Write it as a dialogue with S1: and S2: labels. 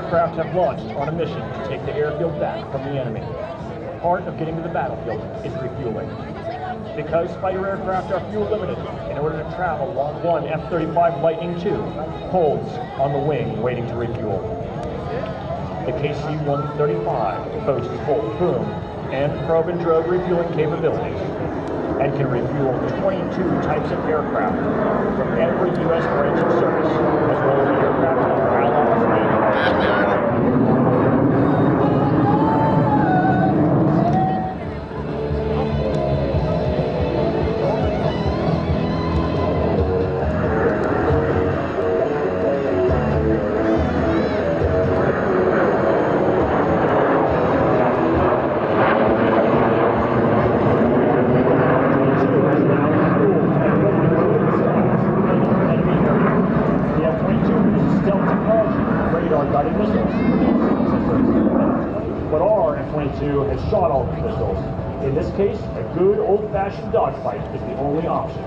S1: aircraft have launched on a mission to take the airfield back from the enemy. Part of getting to the battlefield is refueling. Because fighter aircraft are fuel limited, in order to travel, Lot 1 F-35 Lightning II holds on the wing waiting to refuel. The KC-135 boasts both boom and probe and drogue refueling capabilities and can refuel 22 types of aircraft from every U.S. branch of service, as well as the aircraft of our allies. Radar-guided missiles. But our F-22 has shot all the missiles. In this case, a good old-fashioned dogfight is the only option.